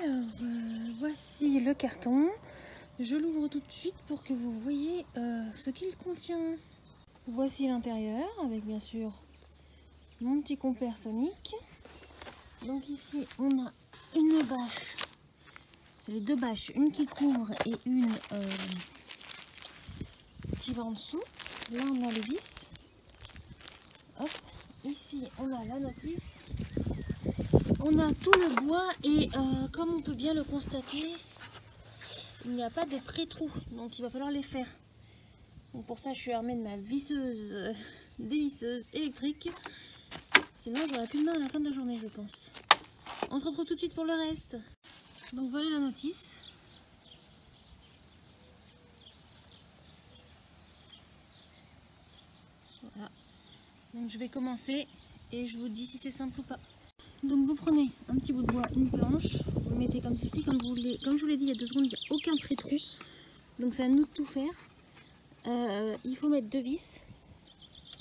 Alors, voici le carton. Je l'ouvre tout de suite pour que vous voyez ce qu'il contient. Voici l'intérieur avec bien sûr mon petit compère Sonic. Donc ici on a une bâche. C'est les deux bâches, une qui couvre et une qui va en dessous. Là on a le vis. Hop. Ici on a la notice. On a tout le bois et comme on peut bien le constater, il n'y a pas de pré-trous, donc il va falloir les faire. Donc pour ça je suis armée de ma visseuse, dévisseuse électrique. Sinon j'aurai plus de main à la fin de la journée je pense. On se retrouve tout de suite pour le reste. Donc voilà la notice. Voilà. Donc je vais commencer et je vous dis si c'est simple ou pas. Donc vous prenez un petit bout de bois, une planche, vous le mettez comme ceci, comme je vous l'ai dit il y a 2 secondes, il n'y a aucun pré-trou. Donc c'est à nous de tout faire. Il faut mettre 2 vis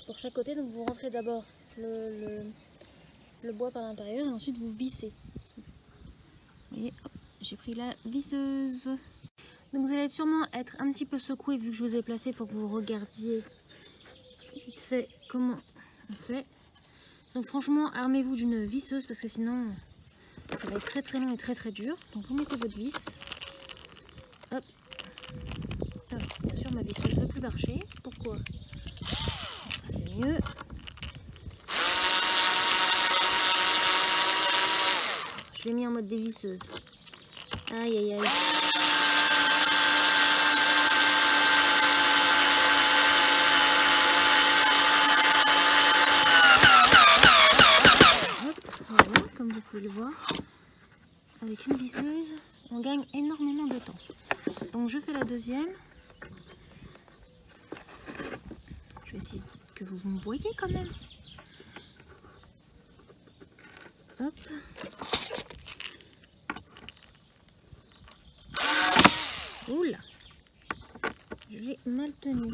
pour chaque côté. Donc vous rentrez d'abord le bois par l'intérieur et ensuite vous vissez. Vous voyez, j'ai pris la visseuse. Donc vous allez sûrement être un petit peu secoué vu que je vous ai placé pour que vous regardiez vite fait comment on fait. Donc franchement, armez-vous d'une visseuse parce que sinon ça va être très très long et très très dur. Donc vous mettez votre vis. Hop. Alors, bien sûr ma visseuse ne veut plus marcher. Pourquoi? C'est mieux. Je l'ai mis en mode dévisseuse. Aïe aïe aïe. Voilà, comme vous pouvez le voir, avec une visseuse, on gagne énormément de temps. Donc je fais la deuxième. Je vais essayer que vous me voyez quand même. Hop. Oula, je l'ai mal tenu.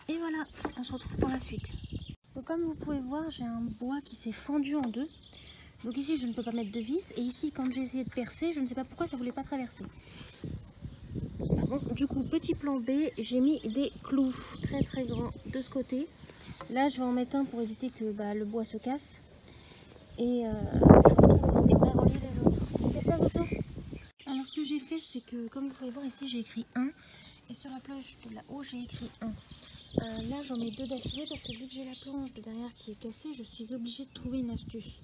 Et voilà, on se retrouve pour la suite. Donc comme vous pouvez voir, j'ai un bois qui s'est fendu en deux. Donc ici je ne peux pas mettre de vis. Et ici quand j'ai essayé de percer, je ne sais pas pourquoi ça ne voulait pas traverser. Du coup, petit plan B, j'ai mis des clous très très grands de ce côté. Là, je vais en mettre un pour éviter que le bois se casse. Et je vais relier les autres. C'est ça, Rousseau? Alors, ce que j'ai fait, c'est que, comme vous pouvez voir ici, j'ai écrit 1. Et sur la planche de là-haut, j'ai écrit 1. Là, j'en mets 2 d'affilée parce que vu que j'ai la planche de derrière qui est cassée, je suis obligée de trouver une astuce.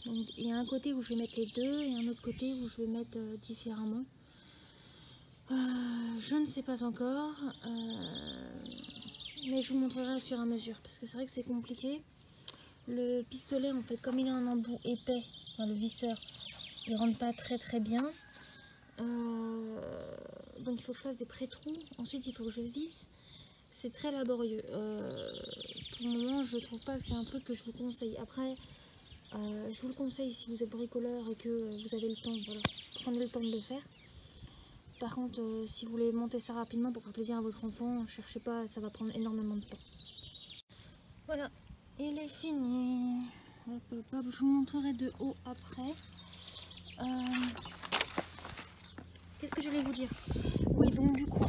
Donc, il y a un côté où je vais mettre les deux et un autre côté où je vais mettre différemment. Je ne sais pas encore, mais je vous montrerai au fur et à mesure parce que c'est vrai que c'est compliqué. Le pistolet en fait comme il est en embout épais, enfin, le visseur il rentre pas très très bien, donc il faut que je fasse des pré-trous, ensuite il faut que je visse, c'est très laborieux. Pour le moment je trouve pas que c'est un truc que je vous conseille. Après je vous le conseille si vous êtes bricoleur et que vous avez le temps, voilà, prenez le temps de le faire. Par contre, si vous voulez monter ça rapidement pour faire plaisir à votre enfant, cherchez pas, ça va prendre énormément de temps. Voilà, il est fini. Hop, hop, hop. Je vous montrerai de haut après. Qu'est-ce que je vais vous dire? Oui, donc du coup,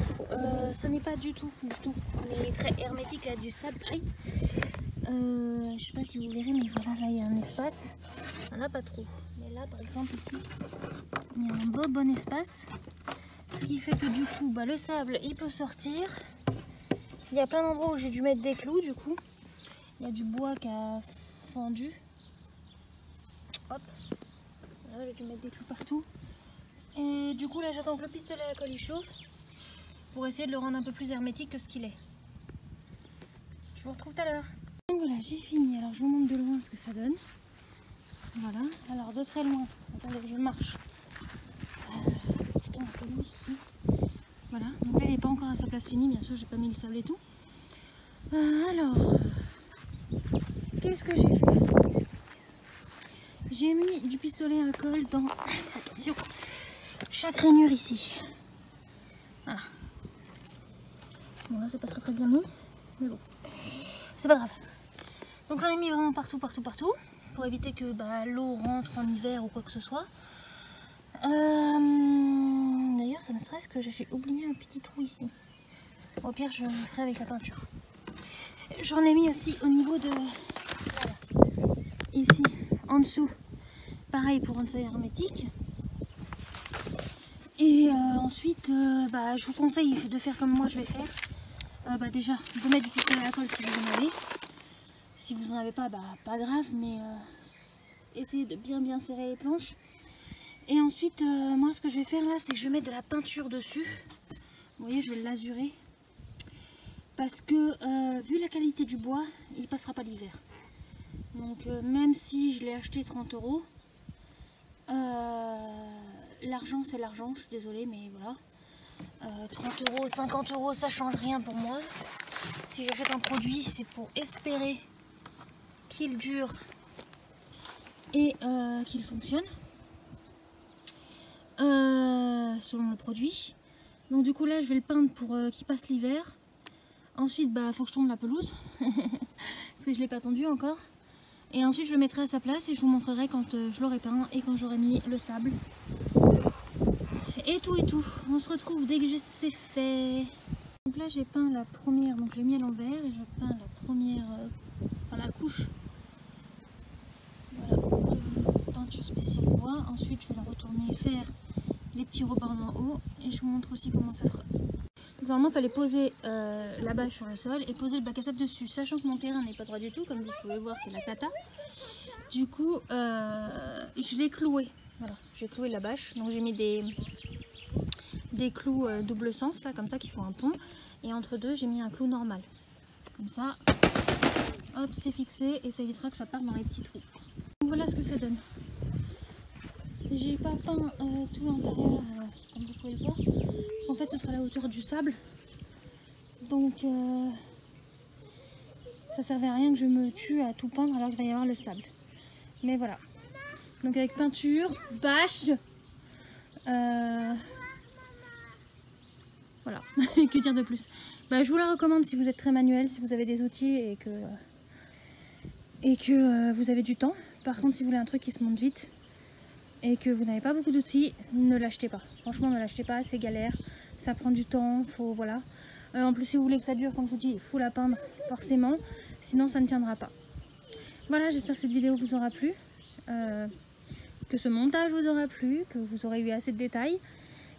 ce n'est pas du tout, mais très hermétique là du sable. Aïe. Je sais pas si vous verrez, mais voilà, là il y a un espace. Là, pas trop. Mais là, par exemple, ici, il y a un bon espace. Ce qui fait que du coup, le sable, il peut sortir. Il y a plein d'endroits où j'ai dû mettre des clous, du coup. Il y a du bois qui a fendu. Hop. Là, j'ai dû mettre des clous partout. Et du coup, là, j'attends que le pistolet à colle il chauffe pour essayer de le rendre un peu plus hermétique que ce qu'il est. Je vous retrouve tout à l'heure. Donc voilà, j'ai fini. Alors, je vous montre de loin ce que ça donne. Voilà. Alors, de très loin. Attendez, je marche. Voilà, donc là elle n'est pas encore à sa place finie, bien sûr j'ai pas mis le sable et tout. Alors, qu'est-ce que j'ai fait? J'ai mis du pistolet à colle sur chaque rainure ici. Voilà, Bon là c'est pas très bien mis, mais bon, c'est pas grave. Donc j'en ai mis vraiment partout, pour éviter que l'eau rentre en hiver ou quoi que ce soit. D'ailleurs ça me stresse que j'ai oublié un petit trou ici. Au pire je le ferai avec la peinture. J'en ai mis aussi au niveau de... Voilà. Ici, en dessous. Pareil pour rendre ça hermétique. Et ensuite, je vous conseille de faire comme moi je vais faire. Déjà, de mettre du pistolet à colle si vous en avez. Si vous en avez pas, pas grave, mais essayez de bien serrer les planches. Et ensuite, moi ce que je vais faire là, c'est que je vais mettre de la peinture dessus. Vous voyez, je vais l'azurer. Parce que vu la qualité du bois, il passera pas l'hiver. Donc même si je l'ai acheté 30 €, l'argent c'est l'argent, je suis désolée, mais voilà. 30 €, 50 €, ça change rien pour moi. Si j'achète un produit, c'est pour espérer qu'il dure et qu'il fonctionne selon le produit. Donc du coup là, je vais le peindre pour qu'il passe l'hiver. Ensuite, faut que je tourne la pelouse parce que je l'ai pas tendue encore. Et ensuite, je le mettrai à sa place et je vous montrerai quand je l'aurai peint et quand j'aurai mis le sable. Et tout. On se retrouve dès que c'est fait. Donc là, j'ai peint la première, donc j'ai mis à l'envers et je peins la première, la couche. Voilà, de peinture spéciale bois. Ensuite, je vais la retourner faire les petits rebords en haut et je vous montre aussi comment ça fera. Normalement, il fallait poser la bâche sur le sol et poser le bac à sable dessus, sachant que mon terrain n'est pas droit du tout, comme vous pouvez voir, c'est la cata. Du coup, je l'ai cloué. Voilà, j'ai cloué la bâche. Donc j'ai mis des clous double sens, là, comme ça, qui font un pont. Et entre deux, j'ai mis un clou normal. Comme ça, hop, c'est fixé et ça évitera que ça parte dans les petits trous. Donc voilà ce que ça donne. J'ai pas peint tout l'intérieur, comme vous pouvez le voir. Parce qu'en fait, ce sera la hauteur du sable. Donc, ça servait à rien que je me tue à tout peindre alors qu'il va y avoir le sable. Mais voilà. Donc avec peinture, bâche. Voilà. Que dire de plus? Je vous la recommande si vous êtes très manuel, si vous avez des outils et que vous avez du temps. Par contre, si vous voulez un truc qui se monte vite et que vous n'avez pas beaucoup d'outils, ne l'achetez pas. Franchement, ne l'achetez pas, c'est galère. Ça prend du temps, faut voilà. En plus, si vous voulez que ça dure, comme je vous dis, il faut la peindre forcément, sinon ça ne tiendra pas. Voilà, j'espère que cette vidéo vous aura plu, que ce montage vous aura plu, que vous aurez eu assez de détails,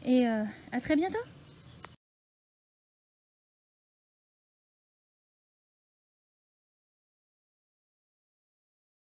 et à très bientôt.